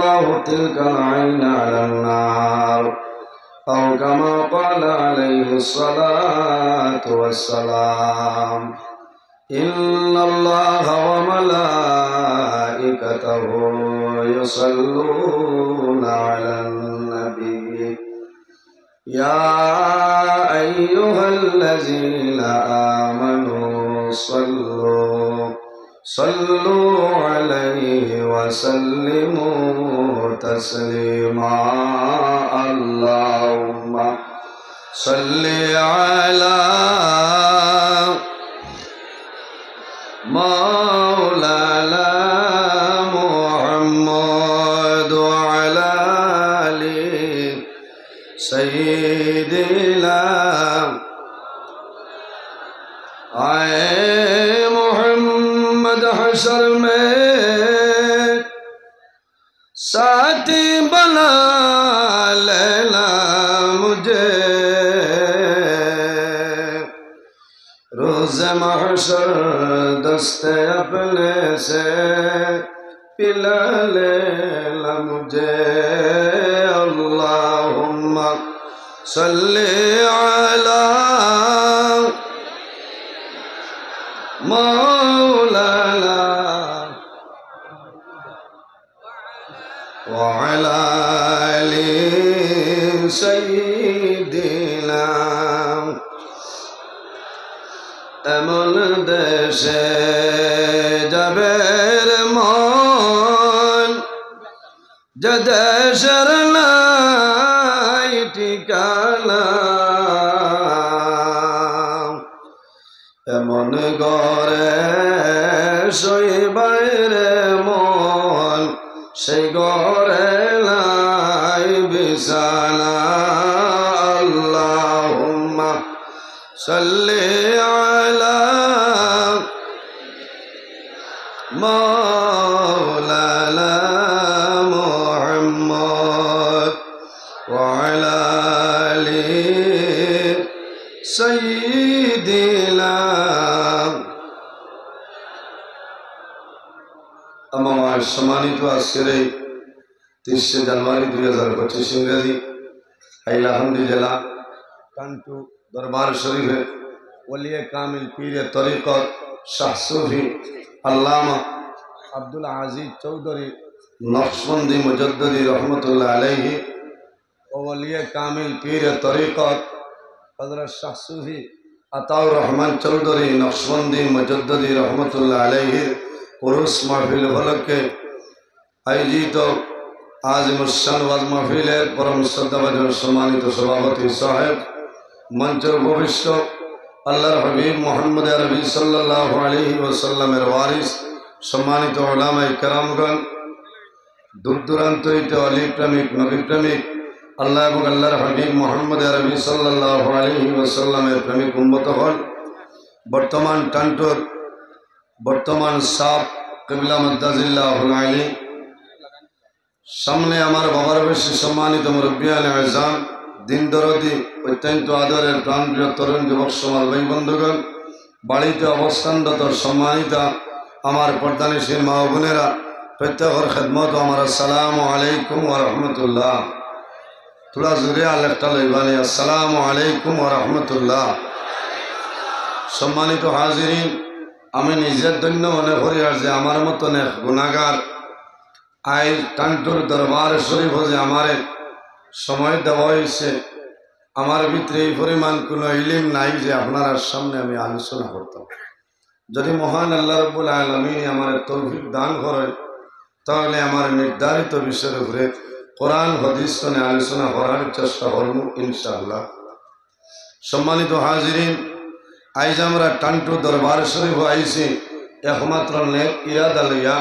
الله تلك العين على النار أو كما قال عليه الصلاة والسلام إن الله وملائكته يصلون على النبي يا أيها الذين آمنوا صلوا عليه وسلموا تسليما اللهم صل على مولانا محمد وعلى آل سيدنا आए मोहम्मद हशर में साथी बना लेना मुझे रोज़ महशर दस्ते अपने से पिला लेना मुझे अल्लाहुम्मा सल्ली अला मौलाना वअला आलि सय्यिदिना एमन देशे जाबेर मन जे देशेर नाई ठिकाना एमन घरे शोइबारे मन सेई घरे लाई बिछाना अल्लाहुम्मा सल्ली अला मौलाना मुहम्मद वअला आलि सय्यिदिना আমার সম্মানিত আজকের এই 30 জানুয়ারি 2025 ইংরেজি হাইলাকান্দি জেলা কান্টু দরবার শরীফে ওলিয়ে কামিল পীরে তরিকত শাহ সুফি আল্লামা আব্দুল আজিজ চৌধুরী নকশবন্দি মুজদ্দিদি রহমতুল্লাহ আলাইহি ও ওলিয়ে কামিল পীরে তরিকত হযরত শাহ সুফি আতাউর রহমান চৌধুরী নকশবন্দি মুজদ্দিদি রহমতুল্লাহ আলাইহির उर्स महफिल उपलक्षे आयोजित आजिमुस्सान वाज महफिलेर परम श्रद्धाभाजन सम्मानित सभापति साहेब मंचर उपविष्ट आल्लाहर हबीब मोहम्मद अरबी सल्लल्लाहु अलैहि वसल्लमेर वारिस सम्मानित उलामाए केरामगण दूर दूरान्त हইতে अली प्रेमिक नबी प्रेमिक आल्लाह एवं आल्लाहर हबीब मोहम्मद अरबी सल्लल्लाहु अलैहि वसल्लमेर प्रेमिक उम्मतगण बर्तमान टान्टोर बर्तमान साप कबिला मद्दाजिल्लाहुल आली सामने आमार बाबार बेशी सम्मानित मुरब्बियाने आज़ाम दिन दरदी अत्यंत आदरेर प्राणप्रिय तरुण युवक समाज भाई बंधुगण बाड़ीते अवस्थानरत सम्मानिता आमार पर्दानिशील मा बोनेरा प्रत्येकेर खिदमत आमार अस्सलामु आलैकुम वा रहमतुल्लाह थोड़ा जोरे आलेखटा लइबानी अस्सलामु आलैकुम वा रहमतुल्लाह सम्मानित हाजिरिन আমি নিজের ধন্য মনে করি আর যে আমার মতন এক গুনাহগার আই টান্টুর দরবার শরীফ যে আমার সময় দেওয়া হয়েছে আমার ভিতরে এই পরিমাণ কোনো ইলম নাই যে আপনার সামনে আমি আলোচনা করতাম যদি মহান আল্লাহ রাব্বুল আলামিন আমার তৌফিক দান করেন তাহলে আমার নির্ধারিত বিষয়ের উপরে কোরআন হাদিস নিয়ে আলোচনা করার চেষ্টা করব ইনশাআল্লাহ সম্মানিত হাজিরিন আজ আমরা টান্টু দরবার শরীফ আইছি একমাত্র নেক ইরাদা লইয়া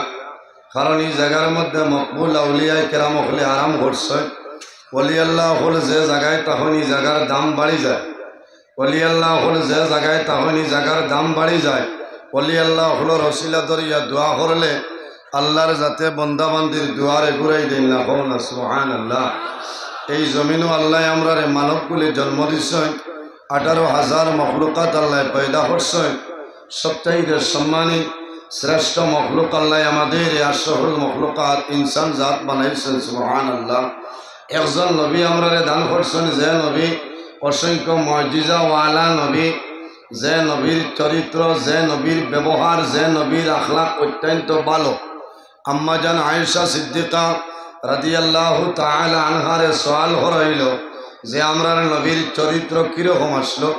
কারণ এই জায়গার মধ্যে মকবুল আউলিয়া কেরাম হলে আরাম করছে ওলি আল্লাহ হল যে জায়গায় তখন এই জায়গার দাম বাড়ি যায় ওলি আল্লাহ হল যে জায়গায় তখন এই জায়গার দাম বাড়ি যায় ওলি আল্লাহ হল রসিলা দরিয়া দোয়া করলে আল্লাহর যাতে বন্দাবান্দির দুয়ারে ঘুরাই দেন না হন না সুবহানাল্লাহ এই জমিনও আল্লাহ আমরা মানবগুলি জন্ম দিচ্ছেন 18,000 মখলুকাত আল্লাহ পয়দা করছেন সবচাইতে সম্মানী শ্রেষ্ঠ মখলুক আল্লাহ আমাদের আশরাফুল মখলুকাত ইনসান জাত বানাইছেন সুবহানাল্লাহ। একজন নবী আমরারে দান করছেন, যে নবী অসংখ্য মুজিজা ওয়ালা নবী, যে নবীর চরিত্র, যে নবীর ব্যবহার, যে নবীর আখলাক অত্যন্ত ভালো। আম্মা জান আয়েশা সিদ্দিকা রাদিয়াল্লাহু তাআলা আনহারে সওয়াল হইল যে আমরার নবীর চরিত্র কিরকম আসলো।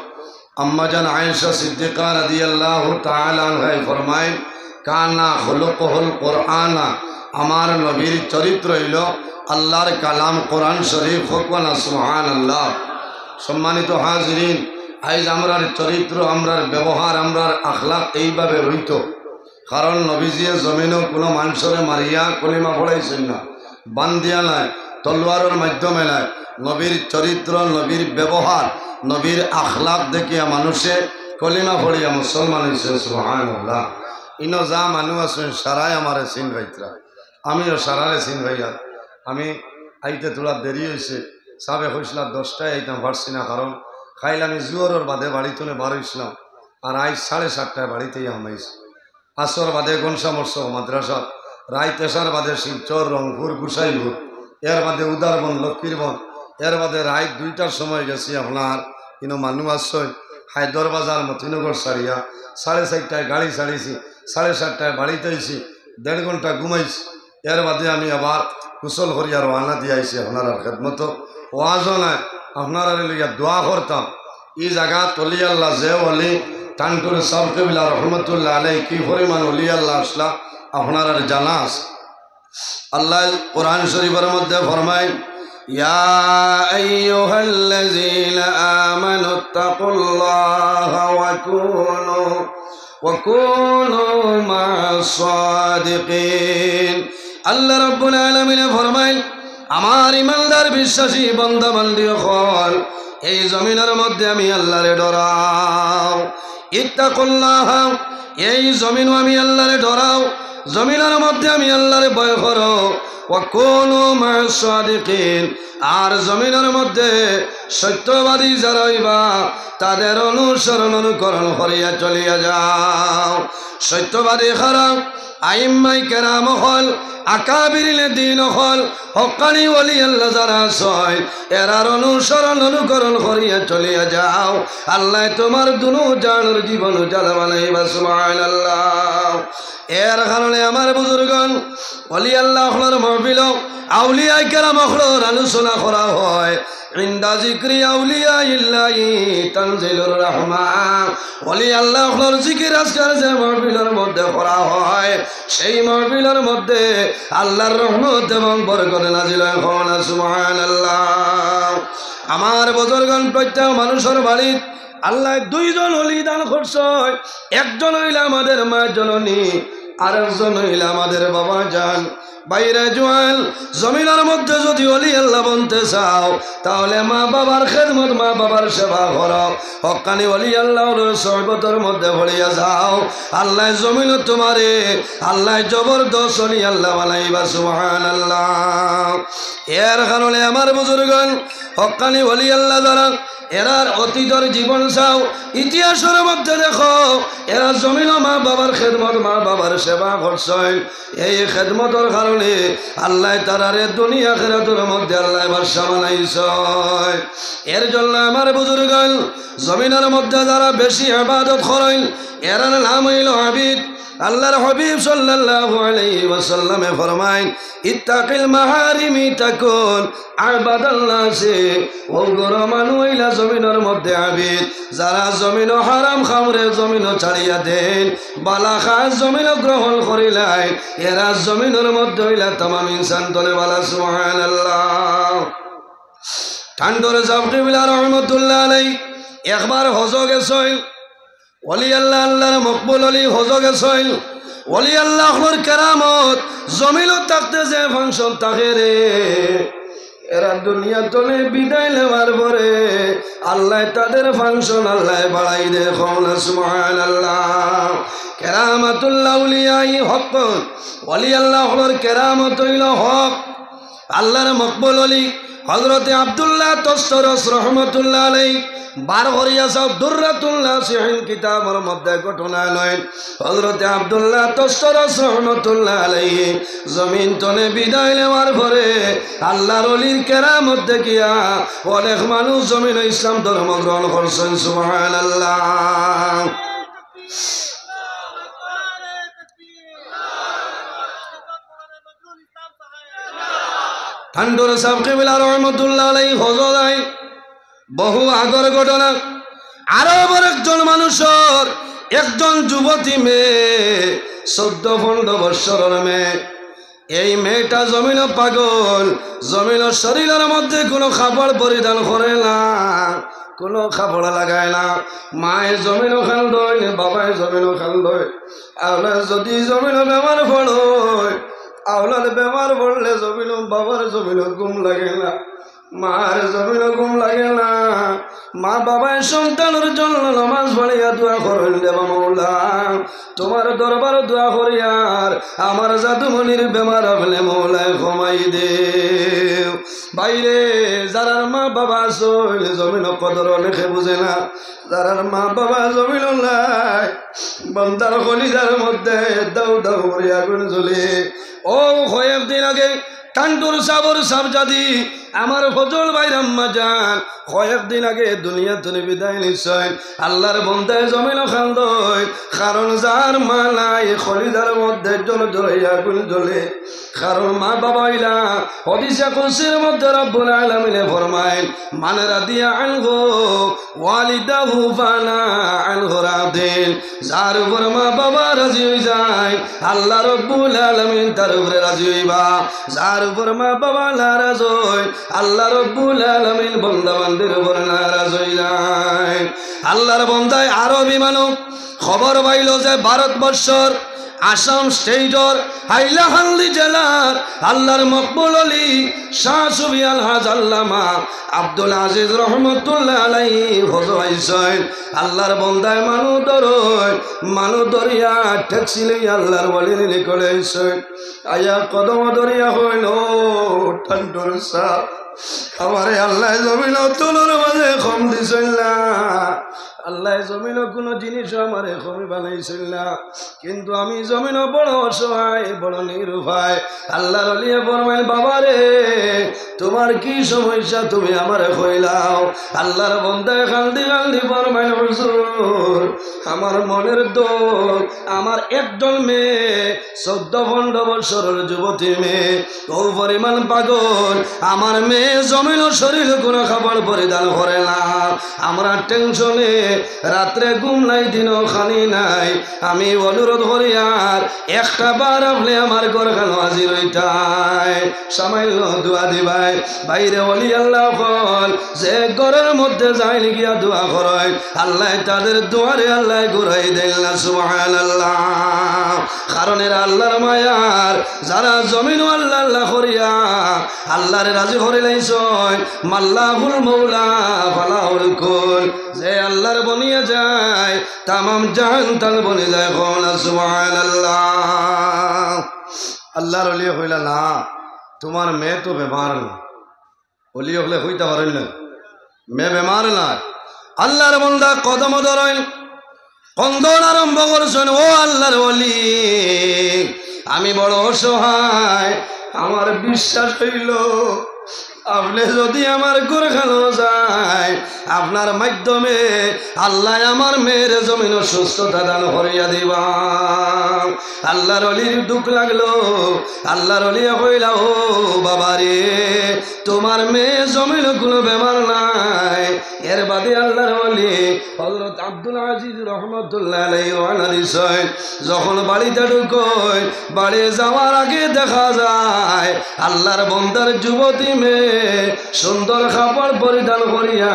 আম্মা জান আয়েশা সিদ্দিকা রাদিয়াল্লাহু তাআলা আনহা ফরমায়, কানা খুলুকুল কুরআনা, আমার নবীর চরিত্র হইল আল্লাহর কালাম কোরআন শরীফ। হকওয়ানা সুবহানাল্লাহ। সম্মানিত হাজিরিন, আজ আমরার চরিত্র, আমরার ব্যবহার, আমরার আখলাক এইভাবে রইত, কারণ নবীজিয়ে জমিনও কোনো মানুষরে মারিয়া কলিমা পড়াইছেন না, বান্দিয়া নাই, তলোয়ারের মাধ্যমে নাই। নবীর চরিত্র, নবীর ব্যবহার, নবীর আখলাক দেখিয়া মানুষে কলিমা পড়িয়া মুসলমান হয়েছে সুবহানাল্লাহ। ইনো যা মানুষ আছেন সারাই আমারে চিন ভাইতরা, আমিও সারারে চিন ভাইয়া। আমি আইতে তোলা দেরি হয়েছে, সাবে হয়েছিলাম 10টায় আইতাম, পারছি না, কারণ খাইলে আমি জুয়ারের বাদে বাড়িতে বার হয়েছিলাম, আর আজ 7:30টায় বাড়িতেই আমাইছি। আসর বাদে গনসা মৎস মাদ্রাসা, রায় তেসার বাদে শিবচর, রংপুর, গুসাইপুর, এর বাদে উদারবন, লক্ষ্মীরবন, এর বাদে রায় 2টার সময় গেছি আপনার কিন্তু মানুষ আসছই হায়দর বাজার মতিনগর সারিয়া। 4:30টায় গাড়ি ছাড়িয়েছি, 7:30টায় বাড়িতে আইছি, 1.5 ঘন্টা ঘুমাইছি। এর বাদে আমি আবার কুশল করিয়া রওনা দিয়ে আইছি আপনার খেদমত। ওয়াজও নাই, আপনার লিয়া দোয়া করতাম। এই জায়গা তলি আল্লাহ যে অলি টানটুর সাবকেবিলা রহমতুল্লাহ আলাই কি পরিমাণ অলি আল্লাহ আসলা আপনার জানা আছে। আল্লাহ কোরআন শরীফের মধ্যে ফরমায়, ইয়া আইয়ুহাল্লাযীনা আমানুত্তাকুল্লাহা ওয়া কুনু মা'আস সাদিকিন। আল্লাহ রাব্বুল আলামিন ফরমায়, আমার ইমানদার বিশ্বাসী বান্দা বান্দীগণ, এই জমিনের মধ্যে আমি আল্লাহরে ডরাও। ইত্তাকুল্লাহ, এই জমিনও আমি আল্লাহরে ডরাও, জমিনের মধ্যে আমি আল্লাহরে ভয় করো। ওয়া কুনু মা'আস সাদিকিন, আর জমিনের মধ্যে সত্যবাদী যারা হইবা তাদের অনুসরণ অনুকরণ করিয়া চলিয়া যাও। সত্যবাদী খারাপ আইম্মাই কেরাম হল, আকাবিরিলে দিন হল, হক্কানি ওলি আল্লাহ যারা ছয়, এরার অনুসরণ অনুকরণ করিয়া চলিয়া যাও। আল্লাহ তোমার দুনু জানের জীবন উজালা বানাইবা সুবহানাল্লাহ। এর কারণে আমার বুজুর্গণ ওলি আল্লাহ মহফিল আউলিয়া কেরাম আলোচনা করা হয়। ইনদা যিকরি আউলিয়া ইল্লাহি তানজিলুর রাহমা, ওলি আল্লাহর জিকির আজকার যে মহফিলের মধ্যে করা হয়, সেই মহফিলের মধ্যে আল্লাহর রহমত এবং বরকত নাজিল হয় সুবহানাল্লাহ। আমার বুজুর্গণ প্রত্যেক মানুষের বাড়িত আল্লাহ 2 জন ওলি দান করছে। একজন হইল আমাদের মা জননী, আরেকজন হইল আমাদের বাবা জান। বাইরে জোয়াল জমিনের মধ্যে যদি ওলি আল্লাহ বনতে চাও, তাহলে মা বাবার খেদমত, মা বাবার সেবা করো, হক্কানি ওলি আল্লাহর সহবতের মধ্যে ভরিয়া যাও। আল্লাহ জমিন তোমারে আল্লাহ জবরদস্ত ওলি আল্লাহ বানাইবা সুবহানাল্লাহ। এর কারণে আমার বুজুর্গণ হক্কানি ওলি আল্লাহ দ্বারা এরার অতীতের জীবন চাও, ইতিহাসের মধ্যে দেখো এরা জমিন মা বাবার খেদমত, মা বাবার সেবা করছেন। এই খেদমতের কারণে আল্লাহ তারারে দুনিয়া আখিরাতের মধ্যে আল্লাহ বাদশা বানাইছে। এর জন্য আমার বুজুর্গণ জমিনের মধ্যে যারা বেশি ইবাদত করেন এরার নাম হইল আবিদ। আল্লাহর হাবিব সাল্লাল্লাহু আলাইহি ওয়াসাল্লামে ফরমায়, ইত্তাকিল মাহারিমি তাকুন আবাদাল্লাহি। ও গরো মানুষ হইলা জমিনের মধ্যে আবিদ, যারা জমিন হারাম খামরে জমিন ছাড়িয়া দেন, বালা খাস জমিন গ্রহণ করিলাই, এরা জমিনের মধ্যে হইলা তামাম ইনসান তলে বালা সুবহানাল্লাহ। ঠান্ডরে জাবকিবিলা রহমতুল্লাহ আলাইহি একবার হজ গেছেন। ওলি আল্লাহ আল্লাহর মকবুল অলি হজ গেছেন। ওলি আল্লাহর কেরামত জমিনত থাকতে যে ফাংশন থাকে রে, এরা দুনিয়া তলে বিদায় নেওয়ার পরে আল্লাহ তাদের ফাংশন আল্লাহ বাড়াই দে সুবহানাল্লাহ। কেরামাতুল্লাহ উলিয়াই হক, ওলি আল্লাহর কেরামত হইল হক। আল্লাহর মকবুল অলি হযরতে আব্দুল্লাহ তসরস রহমতুল্লাহ আলাইহি বার করিয়া সব দুররাতুল্লাহ সিহিন কিতাবের মধ্যে ঘটনা নয়। হযরতে আব্দুল্লাহ তসরস রহমতুল্লাহ আলাইহি জমিন তনে বিদায় নেওয়ার পরে আল্লাহর ওলির কেরামত দেখিয়া অনেক মানুষ জমিনে ইসলাম ধর্ম গ্রহণ করছেন। সুবহানাল্লাহ। ঠান্ডুর সাহেব কিবলা রহমতুল্লাহ আলাইহি হযরত বহু আগর ঘটনা। আরবের একজন মানুষের একজন যুবতী মেয়ে 14-15 বৎসরের মেয়ে। এই মেয়েটা জমিন পাগল, জমিন শরীরের মধ্যে কোনো কাপড় পরিধান করে না, কোনো কাপড় লাগায় না। মায়ের জমিনও খাল দয়, বাবায় জমিনও খাল দয়। আওলাদ যদি জমিন বেমার পড়য়, আওলাদ বেমার পড়লে জমিন বাবার জমিন ঘুম লাগে না, মার জমিন ঘুম লাগে না। মা বাবায় সন্তানের জন্য নামাজ পড়িয়া দোয়া করেন, দেবা মৌলা তোমার দরবার দোয়া করিয়ার আমার জাদুমনির বেমার আপনি মৌলায় কমাই দেও। বাইরে যারার মা বাবা আসল জমিন কদর অনেকে বুঝে না, যারার মা বাবা জমিন নাই বন্দার কলিজার মধ্যে দাউ দাউ করে আগুন জ্বলে। ও কয়েকদিন আগে টান্টুর সাবর সাবজাদি আমার ফজল ভাই রাম্মা যান কয়েকদিন আগে দুনিয়া থেকে বিদায় নিশ্চয়। আল্লাহর বন্দায় জমিন খান্দয়, কারণ যার মা নাই খলিদার মধ্যে জল জ্বলাইয়া আগুন জ্বলে। কারণ মা বাবা ইলা হাদিসে কুরসির মধ্যে রব্বুল আলামিন ফরমায় মান রাদিয়া আনহু ওয়ালিদাহু ফানা আনহু রাদিন। যার উপর মা বাবা রাজি হয়ে যায় আল্লাহ রব্বুল আলামিন তার উপরে রাজি হইবা। যার উপর মা বাবা নারাজ হয় আল্লাহ রব্বুল আলামিন বান্দা বান্দির উপর নারাজ হয়ে যায়। আল্লাহর বান্দায় আরবি মানব খবর পাইল যে ভারতবর্ষর আসাম স্টেটর হাইলাকান্দি জেলার আল্লাহর মকবুল আলী শাহ সুফি আলহাজ আল্লামা আব্দুল আজিজ রহমতুল্লাহ আলাইহি হজরাইছেন। আল্লাহর বন্দায় মানু দরিয়া ট্যাক্সি লই আল্লাহর ওয়ালির নিকটে আইছেন। আয়া কদম দরিয়া হইল ঠান্ডুর সাহ আমারে আল্লাহ জমিন তুলোর মাঝে কম দিছেন না, আল্লাহ জমিন কোনো জিনিস আমারে কমি বানাইছিল না। কিন্তু আমি জমিন বড় অসহায়, বড় নিরুপায়। আল্লাহর ওলিয়ে ফরমায় বাবারে তোমার কি সমস্যা তুমি আমারে কইলাও। আল্লাহর বান্দায় কান্দি কান্দি ফরমায় হুজুর আমার মনের দুঃখ, আমার একজন মেয়ে 14-15 বছরের যুবতী মেয়ে, ও পরিমাণ পাগল। আমার মেয়ে জমিন শরীর কোনো খাবার পরিধান করে না। আমরা টেনশনে রাত্রে ঘুম নাই, দিনও খানি নাই। আমি অনুরোধ করি আর একটা বার আপনি আমার ঘর খান হাজির হইতাই, সামান্য দোয়া দিবাই। বাইরে বলি আল্লাহ কল যে ঘরের মধ্যে যাই গিয়া দোয়া করায় আল্লাহ তাদের দোয়ারে আল্লাহ ঘুরাই দেন না। সুবহানাল্লাহ। কারণ এরা আল্লাহর মায়ার, যারা জমিন আল্লাহ আল্লাহ করিয়া আল্লাহরে রাজি করে লাইছয় মাল্লাহুল মৌলা ফালাহুল কুল। যে আল্লাহর বনিয়া যায় তামাম জাহান তাল বনে যায়। সুবহানাল্লাহ। আল্লাহর ওলি হইলা না তোমার মেয়ে তো বেমার না, ওলি হলে হইতে পারেন না, মেয়ে বেমার না। আল্লাহর বন্দা কদম ধরেন, কন্দন আরম্ভ করছেন ও আল্লাহর ওলি আমি বড় অসহায়, আমার বিশ্বাস হইল আপনি যদি আমার ঘরে খানো যায় আপনার মাধ্যমে আল্লাহ আমার মেয়ের জমিন সুস্থতা দান করিয়া দিবা। আল্লাহর ওলির দুঃখ লাগলো। আল্লাহর ওলি কইলা ও বাবারে তোমার মেয়ে জমিন কোনো বেমার নাই। এর বাদে আল্লাহর ওলি হযরত আব্দুল আজিজ রহমতুল্লাহ আলাইহি রওনা দিছেন। যখন বাড়িতে ঢুকয় বাড়ি যাওয়ার আগে দেখা যায় আল্লাহর বন্দার যুবতী মেয়ে সুন্দর কাপড় পরিধান করিয়া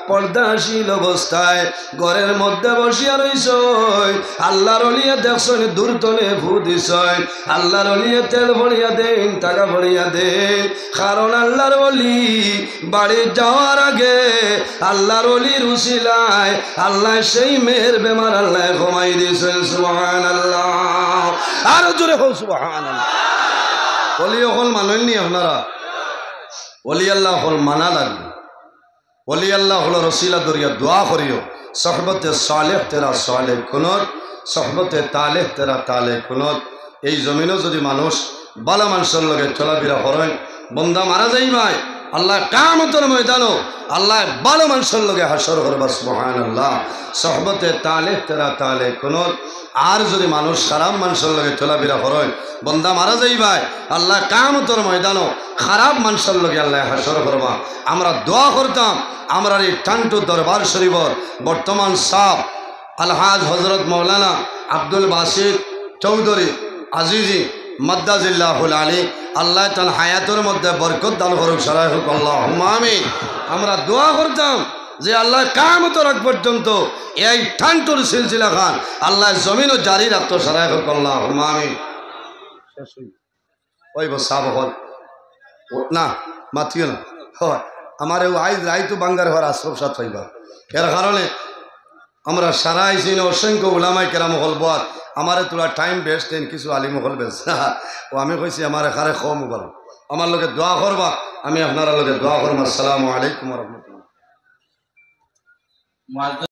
পর্দাশীল অবস্থায় ঘরের মধ্যে বসিয়া রইছ। আল্লাহর ওলিয়ে দেখছেন দূরতলে ফু দিছেন। আল্লাহর ওলিয়ে তেল ভরিয়া দেন, টাকা ভরিয়া দেন। কারণ আল্লাহর ওলি বাড়ি যাওয়ার আগে আল্লাহর ওলির উসিলায় আল্লাহ সেই মেয়ের বেমার আল্লাহ কমাই দিয়েছেন। সুবহানাল্লাহ। আরো জোরে হোক সুবহানাল্লাহ। ওলি হল মানেননি আপনারা? ওলি আল্লাহ হল মানা লাগবে, ওলি আল্লাহ হল রসিলা দরিয়া দোয়া করিও, সহবতে সালেহ তেরা সালেহ কুনত, সহবতে তালেহ তেরা তালেহ কুনত। এই জমিনও যদি মানুষ ভালো মানুষের লগে চলাফেরা করেন, বন্দা মারা যাই ভাই আল্লাহ কিয়ামতের ময়দানও আল্লাহ ভালো মানুষের লগে হাসর করবা সুবহানাল্লাহ। সহবতে তালেহ তেরা তালেহ কুনত। আর যদি মানুষ খারাপ মানুষের লগে চলাফেরা করেন, বন্দা মারা যাই ভাই আল্লাহ কিয়ামতের ময়দানও খারাপ মানুষের লগে আল্লাহ হাসর করবা। আমরা দোয়া করতাম আমরা এই টান্টু দরবার শরীফর বর্তমান সাহ আলহাজ হজরত মৌলানা আব্দুল বাসিত চৌধুরী আজিজি মাদ্দাজিল্লাহুল আলী আল্লাহ তার হায়াতের মধ্যে বরকত দান করুক, সারাই হোক আল্লাহুম্মা আমিন। আমরা দোয়া করতাম যে আল্লাহ কিয়ামতের আগ পর্যন্ত এই টান্টুর সিলসিলা খান আল্লাহ জমিনও জারি রাখতো, সারাই হোক আল্লাহুম্মা আমিন। ওই বসাব হল না মাতিও না হয় আমার আইজ রাইতো বাঙ্গার হওয়ার আশ্রম সাথ হইবা। এর কারণে আমরা সারা আইসি অসংখ্য উলামাই কেরাম হল বল আমার তোলা টাইম বেস্ট কিছু আলিম হল বেশ ও আমি কইছি আমার এখানে কম বল আমার লোকে দোয়া করবা, আমি আপনারা লোকে দোয়া করবো। আসসালামু আলাইকুম রহমতুল্লাহ।